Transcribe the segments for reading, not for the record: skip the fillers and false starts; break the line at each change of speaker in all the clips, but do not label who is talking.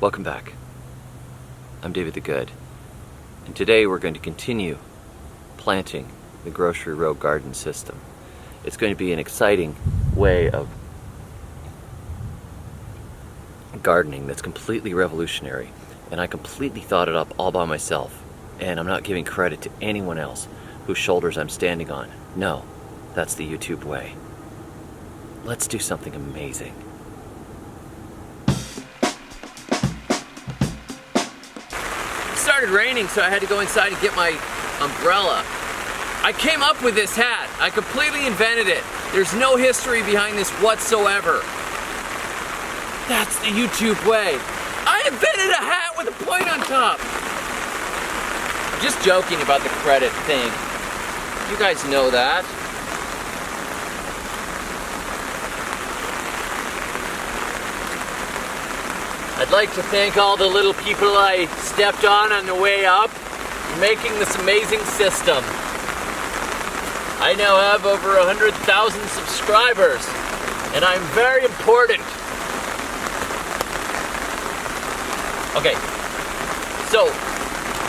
Welcome back. I'm David the Good, and today we're going to continue planting the grocery row garden system. It's going to be an exciting way of gardening that's completely revolutionary, and I completely thought it up all by myself, and I'm not giving credit to anyone else whose shoulders I'm standing on. No, that's the YouTube way. Let's do something amazing. It started raining, so I had to go inside and get my umbrella. I came up with this hat. I completely invented it. There's no history behind this whatsoever. That's the YouTube way. I invented a hat with a point on top. I'm just joking about the credit thing. You guys know that. I'd like to thank all the little people I stepped on the way up for making this amazing system. I now have over 100,000 subscribers, and I'm very important. Okay, so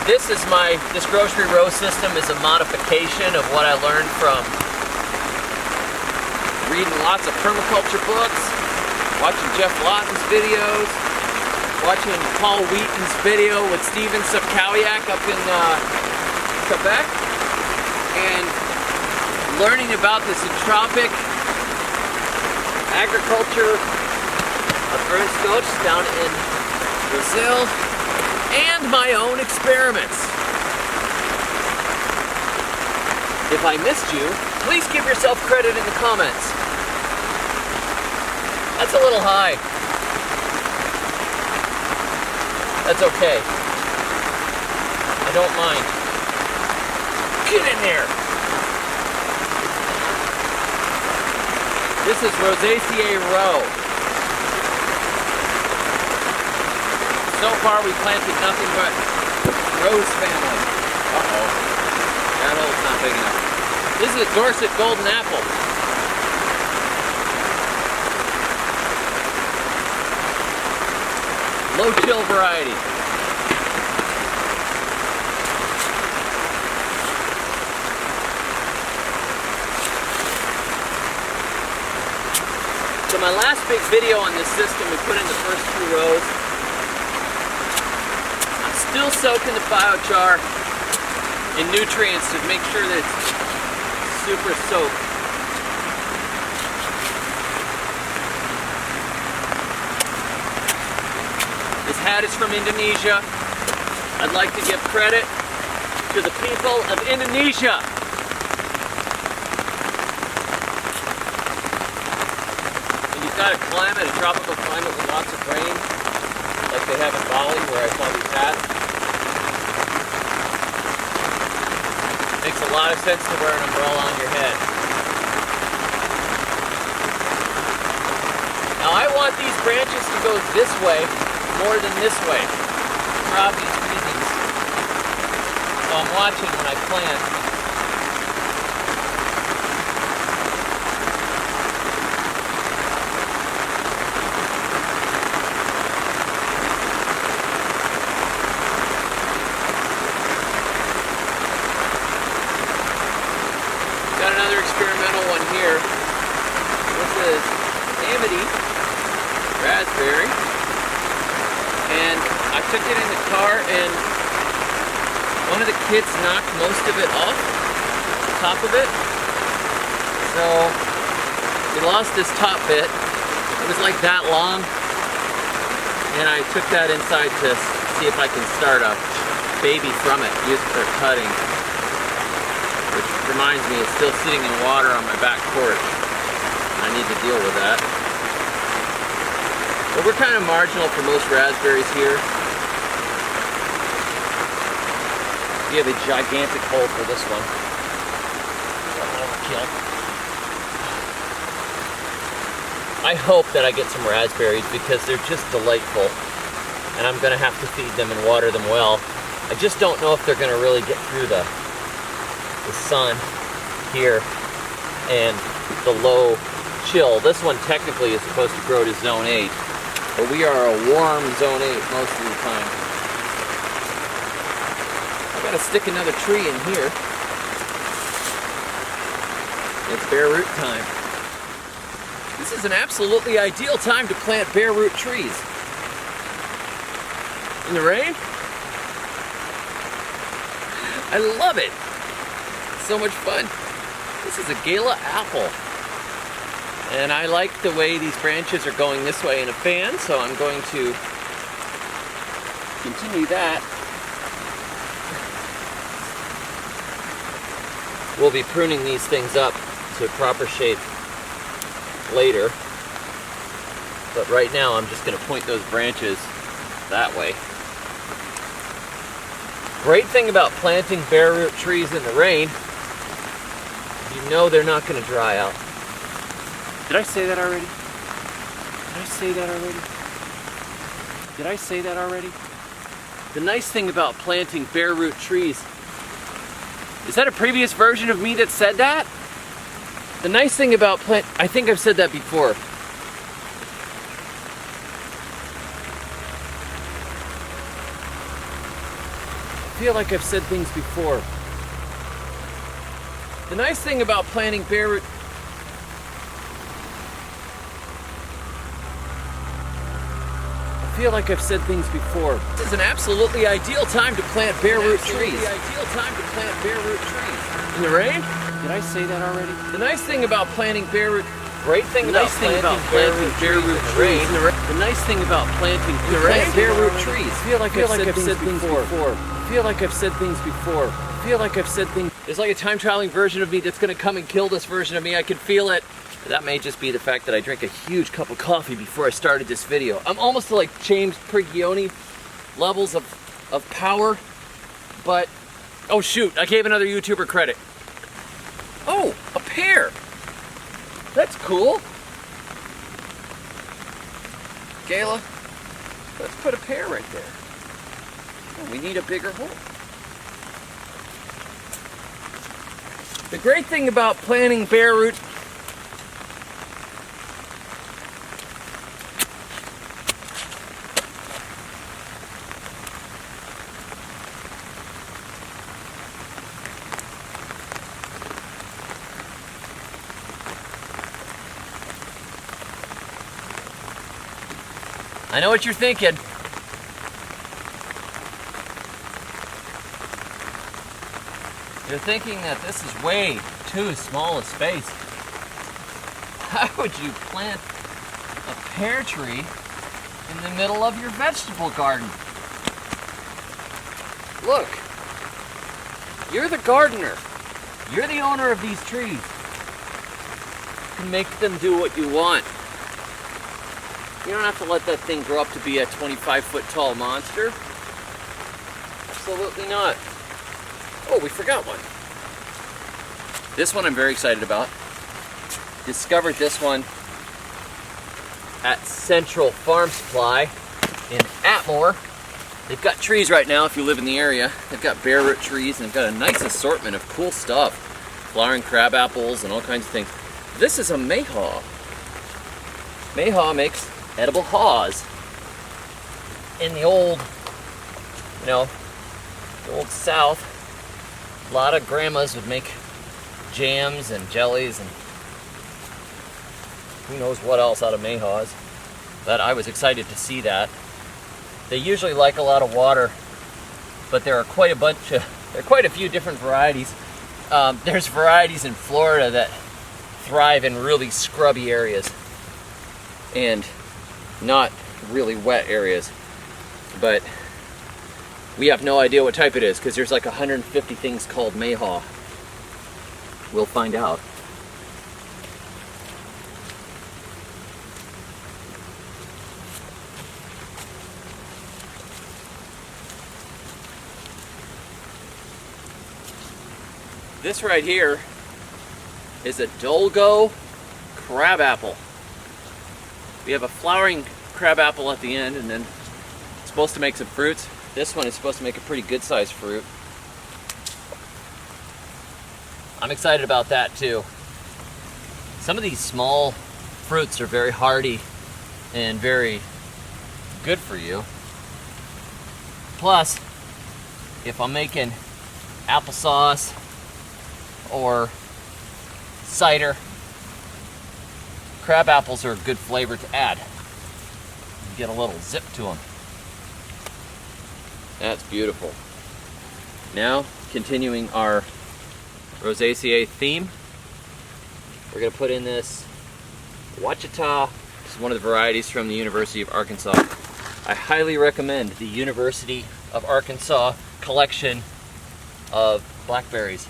this grocery row system is a modification of what I learned from reading lots of permaculture books, watching Lawton's videos, watching Wheaton's video with Sobkowiak up in Quebec, and learning about this entropic agriculture of Ernst Götsch down in Brazil, and my own experiments. If I missed you, please give yourself credit in the comments. That's a little high. That's okay. I don't mind. Get in there! This is Rosaceae row. So far we planted nothing but rose family. Uh-oh. That hole's not big enough. This is a Dorset golden apple. Low chill variety. So my last big video on this system, we put in the first 2 rows. I'm still soaking the biochar in nutrients to make sure that it's super soaked. This hat is from Indonesia. I'd like to give credit to the people of Indonesia. When you've got a climate, a tropical climate with lots of rain, like they have in Bali where I saw these hats, it makes a lot of sense to wear an umbrella on your head. Now I want these branches to go this way more than this way, for obvious reasons. So I'm watching when I plant. Got another experimental one here. This is Amity raspberry. And I took it in the car, and one of the kids knocked most of it off, the top of it. So we lost this top bit. It was like that long, and I took that inside to see if I can start a baby from it, use it for cutting. Which reminds me, it's still sitting in water on my back porch. I need to deal with that. But we're kind of marginal for most raspberries here. We have a gigantic hole for this one. Overkill. I hope that I get some raspberries because they're just delightful. And I'm going to have to feed them and water them well. I just don't know if they're going to really get through the sun here and the low chill. This one technically is supposed to grow to zone 8. but we are a warm zone 8 most of the time. I gotta stick another tree in here. It's bare root time. This is an absolutely ideal time to plant bare root trees. In the rain? I love it. It's so much fun. This is a Gala apple. And I like the way these branches are going this way in a fan, so I'm going to continue that. We'll be pruning these things up to proper shape later. But right now I'm just going to point those branches that way. Great thing about planting bare root trees in the rain, you know they're not going to dry out. Did I say that already? Did I say that already? Did I say that already? The nice thing about planting bare root trees, is that a previous version of me that said that? The nice thing about I think I've said that before. I feel like I've said things before. The nice thing about planting bare root... I feel like I've said things before. This is an absolutely ideal time to plant bare root trees. Ideal time to plant bare root trees. In the rain? Did I say that already? The nice thing about planting bare root... Great thing about planting bare root trees. The nice thing about planting bare root trees. I feel like I've said things before. I feel like I've said things before. I feel like I've said things... There's like a time traveling version of me that's going to come and kill this version of me. I can feel it. That may just be the fact that I drank a huge cup of coffee before I started this video. I'm almost to like James Prigioni levels of power, but... Oh shoot, I gave another YouTuber credit. Oh, a pear! That's cool. Gala, let's put a pear right there. Oh, we need a bigger hole. The great thing about planting bare root... I know what you're thinking. You're thinking that this is way too small a space. How would you plant a pear tree in the middle of your vegetable garden? Look, you're the gardener. You're the owner of these trees. You can make them do what you want. You don't have to let that thing grow up to be a 25-foot tall monster. Absolutely not. Oh, we forgot one. This one I'm very excited about. Discovered this one at Central Farm Supply in Atmore. They've got trees right now if you live in the area. They've got bare root trees and they've got a nice assortment of cool stuff. Flowering crab apples and all kinds of things. This is a Mayhaw. Mayhaw makes edible haws. In the old, the old South, a lot of grandmas would make jams and jellies and who knows what else out of Mayhaws. But I was excited to see that. They usually like a lot of water, but there are quite a few different varieties. There's varieties in Florida that thrive in really scrubby areas and not really wet areas, but we have no idea what type it is because there's like 150 things called Mayhaw. We'll find out. This right here is a Dolgo crabapple. We have a flowering crabapple at the end, and then it's supposed to make some fruits. This one is supposed to make a pretty good sized fruit. I'm excited about that too. Some of these small fruits are very hardy and very good for you. Plus, if I'm making applesauce or cider, crab apples are a good flavor to add. You get a little zip to them. That's beautiful. Now, continuing our Rosaceae theme, we're going to put in this Ouachita. This is one of the varieties from the University of Arkansas. I highly recommend the University of Arkansas collection of blackberries.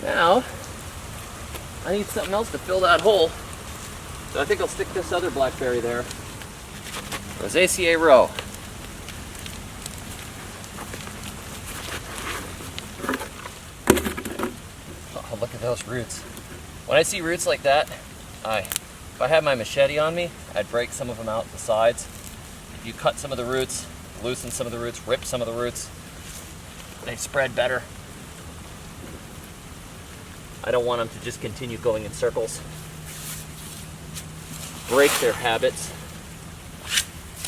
Now, I need something else to fill that hole, so I think I'll stick this other blackberry there. Rosaceae row. Oh, look at those roots. When I see roots like that, if I had my machete on me, I'd break some of them out the sides. If you cut some of the roots, loosen some of the roots, rip some of the roots, they spread better. I don't want them to just continue going in circles. Break their habits.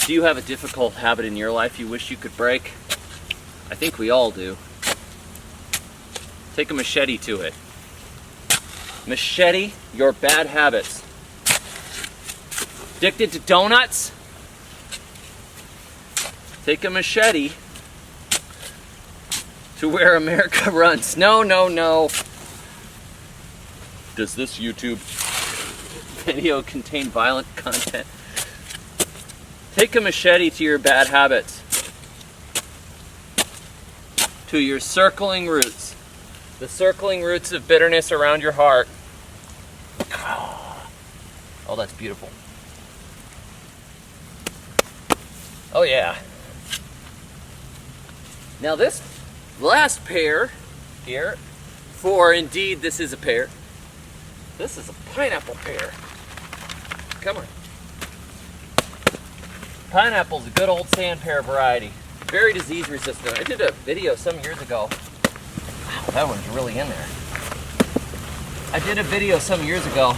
Do you have a difficult habit in your life you wish you could break? I think we all do. Take a machete to it. Machete your bad habits. Addicted to donuts? Take a machete to where America runs. No, no, no. Does this YouTube video contain violent content? Take a machete to your bad habits. To your circling roots. The circling roots of bitterness around your heart. Oh, that's beautiful. Oh yeah. Now this last pear here, for indeed this is a pear. This is a pineapple pear. Come on. Pineapple's a good old sand pear variety. Very disease resistant. I did a video some years ago. Wow, that one's really in there. I did a video some years ago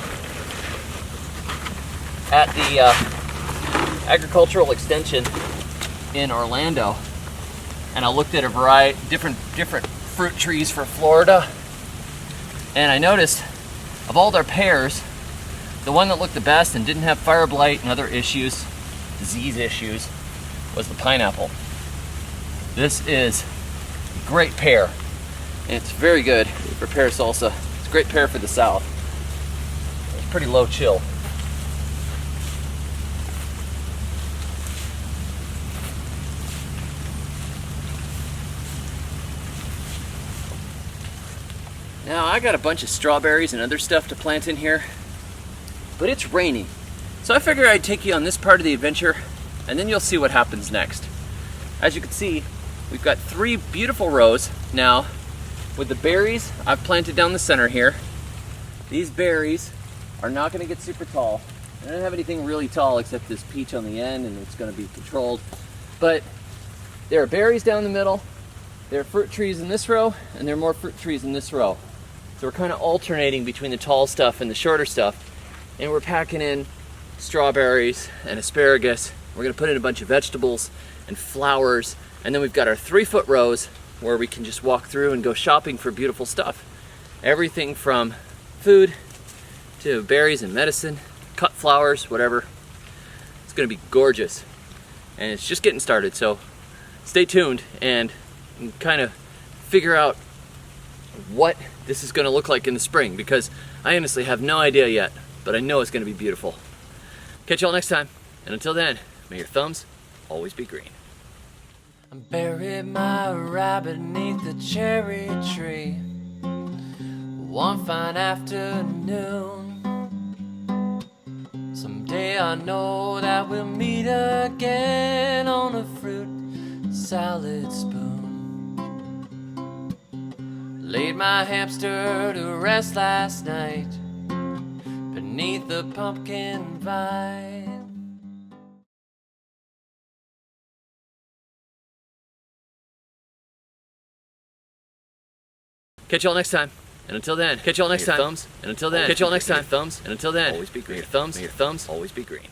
at the agricultural extension in Orlando, and I looked at a variety, different fruit trees for Florida, and I noticed of all their pears, the one that looked the best and didn't have fire blight and other issues, disease issues, was the pineapple. This is a great pear, and it's very good for pear salsa. It's a great pear for the South. It's pretty low chill. Now I got a bunch of strawberries and other stuff to plant in here, but it's raining. So I figured I'd take you on this part of the adventure, and then you'll see what happens next. As you can see, we've got 3 beautiful rows now with the berries I've planted down the center here. These berries are not going to get super tall. I don't have anything really tall except this peach on the end, and it's going to be controlled. But there are berries down the middle, there are fruit trees in this row, and there are more fruit trees in this row. So we're kind of alternating between the tall stuff and the shorter stuff. And we're packing in strawberries and asparagus. We're going to put in a bunch of vegetables and flowers. And then we've got our 3-foot rows where we can just walk through and go shopping for beautiful stuff. Everything from food to berries and medicine, cut flowers, whatever. It's going to be gorgeous. And it's just getting started, so stay tuned and kind of figure out what this is going to look like in the spring, because I honestly have no idea yet, but I know it's going to be beautiful. Catch y'all next time, and until then, may your thumbs always be green.
I buried my rabbit beneath the cherry tree one fine afternoon. Someday I know that we'll meet again on a fruit salad spoon. Laid my hamster to rest last night beneath the pumpkin vine.
Catch y'all next time. And until then, catch y'all next time. Thumbs. And until then, catch y'all next time. Thumbs. And until then, always be green. Your thumbs. Always be green.